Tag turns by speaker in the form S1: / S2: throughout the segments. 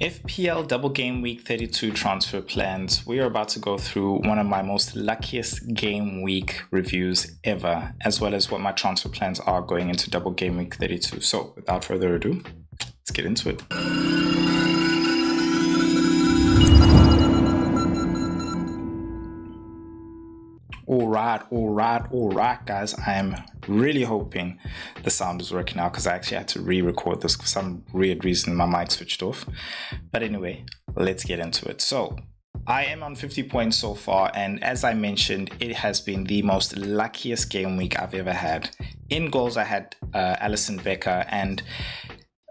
S1: FPL Double Game Week 32 transfer plans. We are about to go through one of my most luckiest game week reviews ever, as well as what my transfer plans are going into Double Game Week 32. So without further ado, let's get into it. All right, guys. I am really hoping the sound is working out because I actually had to re-record this for some weird reason. My mic switched off. But anyway, let's get into it. So I am on 50 points so far, and as I mentioned, it has been the most luckiest game week I've ever had. In goals, I had Alisson Becker, and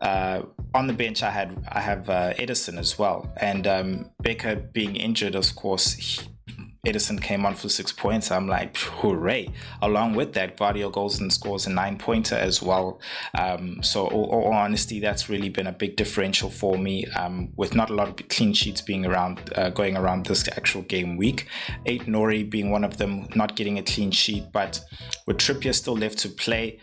S1: on the bench, I have Edison as well. And Becker being injured, of course, Edison came on for 6 points. I'm like, hooray. Along with that, Guardiola goes and scores a 9-pointer as well. So all honesty, that's really been a big differential for me, with not a lot of clean sheets being going around this actual game week. 8 Nori being one of them, not getting a clean sheet, but with Trippier still left to play,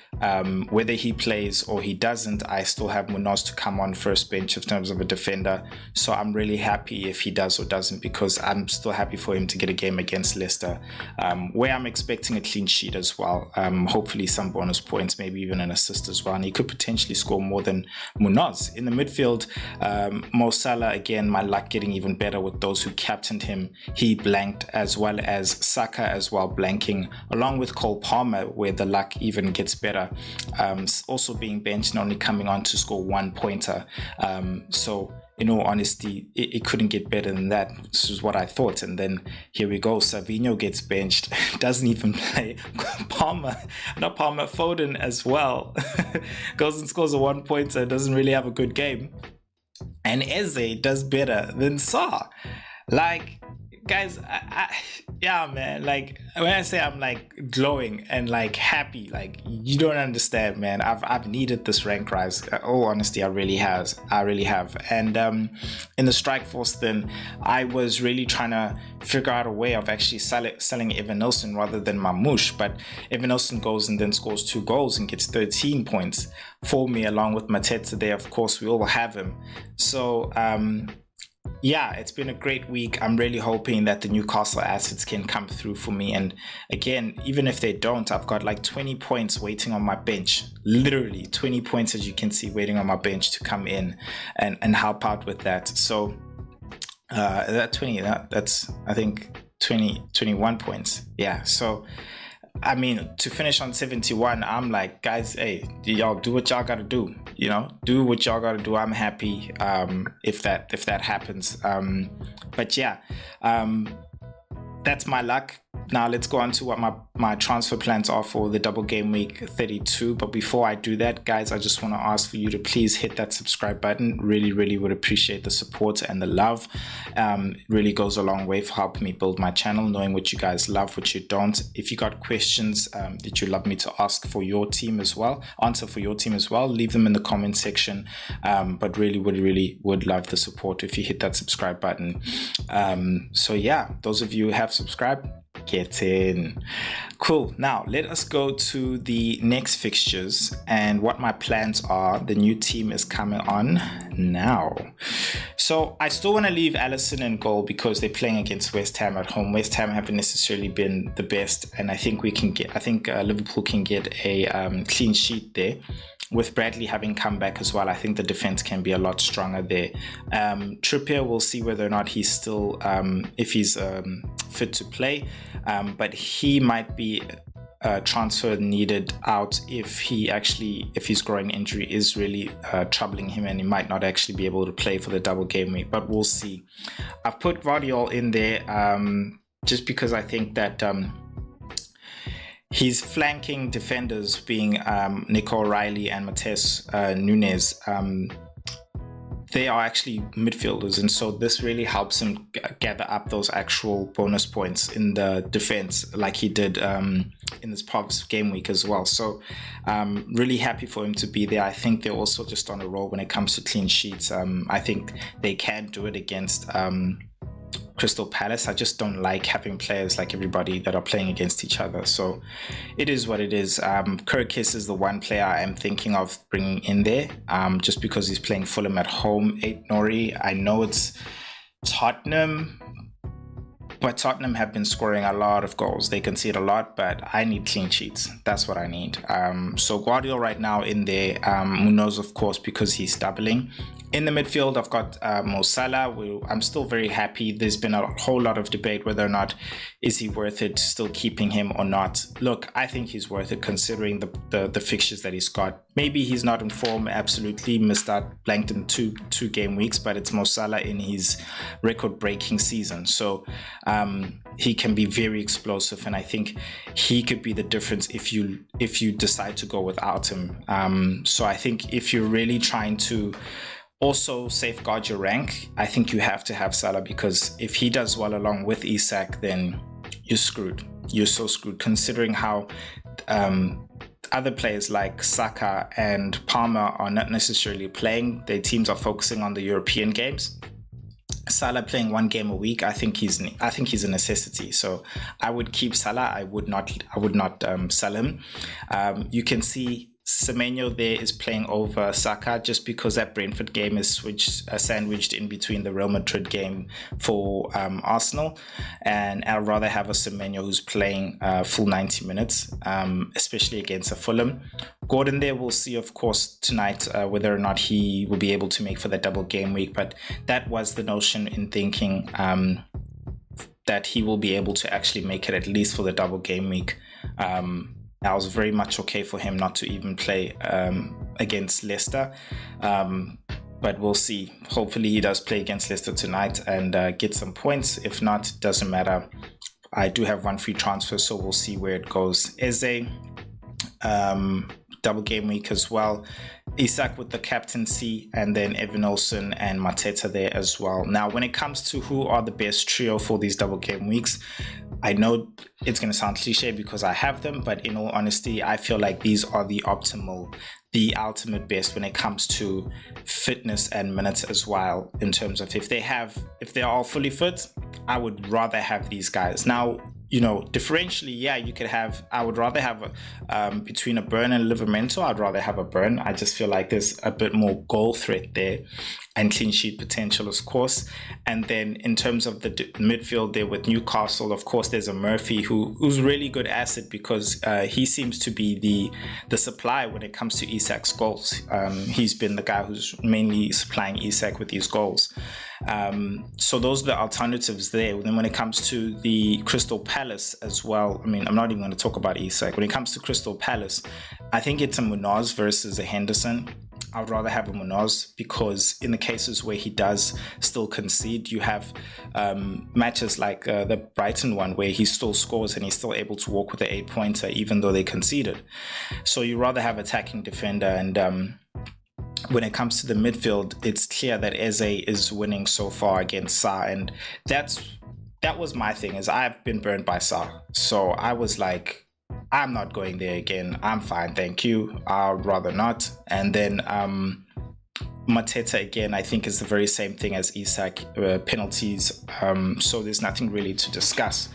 S1: whether he plays or he doesn't, I still have Munoz to come on first bench in terms of a defender. So I'm really happy if he does or doesn't, because I'm still happy for him to get a game against Leicester, where I'm expecting a clean sheet as well. Hopefully some bonus points, maybe even an assist as well, and he could potentially score more than Munoz. In the midfield, Mo Salah, again, my luck getting even better with those who captained him. He blanked, as well as Saka as well blanking, along with Cole Palmer, where the luck even gets better, also being benched and only coming on to score 1-pointer. So in all honesty, it couldn't get better than that. This is what I thought. And then here we go. Savinho gets benched, doesn't even play. Foden as well. Goes and scores a 1-pointer, doesn't really have a good game. And Eze does better than Salah. Like, guys, yeah, man, like when I say I'm like glowing and like happy, like you don't understand, man. I've needed this rank rise. Oh, honesty, I really have. And in the strike force, then I was really trying to figure out a way of actually selling Evan Nilsson rather than Mamouche. But Evan Nilsson goes and then scores 2 goals and gets 13 points for me, along with Mateta there. Of course, we all have him. So yeah, it's been a great week. I'm really hoping that the Newcastle assets can come through for me. And again, even if they don't, I've got like 20 points waiting on my bench. Literally 20 points, as you can see, waiting on my bench to come in and help out with that. So that's I think 21 points. Yeah, so I mean, to finish on 71, I'm like, guys, hey, y'all do what y'all gotta do. Do what y'all gotta do. I'm happy if that happens. But yeah, that's my luck. Now let's go on to what my transfer plans are for the Double Game Week 32. But before I do that, guys, I just want to ask for you to please hit that subscribe button. Really, really would appreciate the support and the love. It really goes a long way for helping me build my channel, knowing what you guys love, what you don't. If you got questions that you'd love me to ask for your team as well, answer for your team as well, leave them in the comment section. But really would love the support if you hit that subscribe button. So yeah, those of you who have subscribed, get in. Cool. Now let us go to the next fixtures and what my plans are. The new team is coming on now. So I still want to leave Alisson in goal because they're playing against West Ham at home. West Ham haven't necessarily been the best, and I think Liverpool can get a clean sheet there. With Bradley having come back as well, I think the defense can be a lot stronger there. Trippier, we'll see whether or not he's still, if he's fit to play, but he might be transfer needed out if his groin injury is really troubling him, and he might not actually be able to play for the double game week, but we'll see. I've put Guardiola in there just because I think that his flanking defenders, being Nico O'Reilly and Matheus Nunes, they are actually midfielders, and so this really helps him gather up those actual bonus points in the defense, like he did in this past game week as well. So really happy for him to be there. I think they're also just on a roll when it comes to clean sheets. I think they can do it against Crystal Palace. I just don't like having players like everybody that are playing against each other. So it is what it is. Kirkis is the one player I am thinking of bringing in there, just because he's playing Fulham at home. 8 Nori. I know it's Tottenham, but Tottenham have been scoring a lot of goals. They concede a lot, but I need clean sheets. That's what I need. So Guardiola right now in there. Munoz, of course, because he's doubling. In the midfield, I've got Mo Salah. I'm still very happy. There's been a whole lot of debate whether or not is he worth it, still keeping him or not. Look, I think he's worth it considering the fixtures that he's got. Maybe he's not in form, absolutely missed out, blanked in two game weeks, but it's Mo Salah in his record-breaking season. So he can be very explosive, and I think he could be the difference if you decide to go without him. So I think if you're really trying to also safeguard your rank, I think you have to have Salah, because if he does well along with Isak, then you're screwed. You're so screwed, considering how other players like Saka and Palmer are not necessarily playing. Their teams are focusing on the European games. Salah playing 1 game a week, I think he's a necessity. So I would keep Salah. I would not sell him. You can see Semenyo there is playing over Saka, just because that Brentford game is sandwiched in between the Real Madrid game for Arsenal, and I'd rather have a Semenyo who's playing full 90 minutes, especially against a Fulham. Gordon there, we'll see, of course, tonight whether or not he will be able to make for the double game week, but that was the notion in thinking that he will be able to actually make it at least for the double game week. I was very much okay for him not to even play against Leicester, but we'll see. Hopefully he does play against Leicester tonight and get some points. If not, it doesn't matter. I do have 1 free transfer, so we'll see where it goes. Eze, double game week as well. Isak with the captaincy, and then Evan Olsen and Mateta there as well. Now, when it comes to who are the best trio for these double game weeks, I know it's going to sound cliche because I have them, but in all honesty, I feel like these are the ultimate best when it comes to fitness and minutes as well, in terms of if they're all fully fit, I would rather have these guys. Now, differentially, yeah, I would rather have between a Burn and a Livramento, I'd rather have a Burn. I just feel like there's a bit more goal threat there and clean sheet potential, of course. And then in terms of the midfield there with Newcastle, of course, there's a Murphy who's really good asset, because he seems to be the supply when it comes to Isak's goals. He's been the guy who's mainly supplying Isak with these goals. So those are the alternatives there. Then when it comes to the Crystal Palace as well, I mean, I'm not even going to talk about Isak. When it comes to Crystal Palace, I think it's a Munoz versus a Henderson. I would rather have a Munoz, because in the cases where he does still concede, you have matches like the Brighton one where he still scores and he's still able to walk with the 8-pointer even though they conceded. So you rather have attacking defender. And when it comes to the midfield, it's clear that Eze is winning so far against Sa, and that was my thing, is I've been burned by Sa. So I was like, I'm not going there again. I'm fine, thank you. I'd rather not. And then Mateta again, I think is the very same thing as Isak, penalties. So there's nothing really to discuss.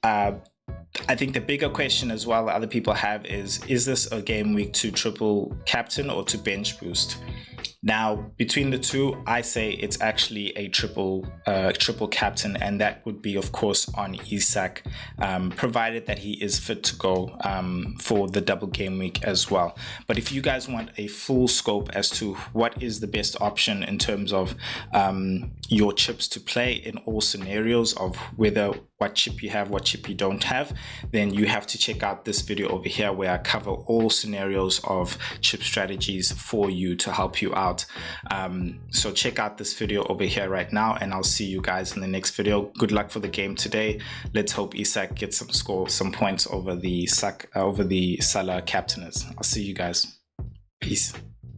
S1: I think the bigger question as well that other people have is this a game week to triple captain or to bench boost? Now, between the two, I say it's actually a triple captain, and that would be, of course, on Isak, provided that he is fit to go for the double game week as well. But if you guys want a full scope as to what is the best option in terms of your chips to play in all scenarios of whether what chip you have, what chip you don't have, then you have to check out this video over here where I cover all scenarios of chip strategies for you to help you out. So check out this video over here right now, and I'll see you guys in the next video. Good luck for the game today. Let's hope Isak gets some points over the Salah captainers. I'll see you guys. Peace.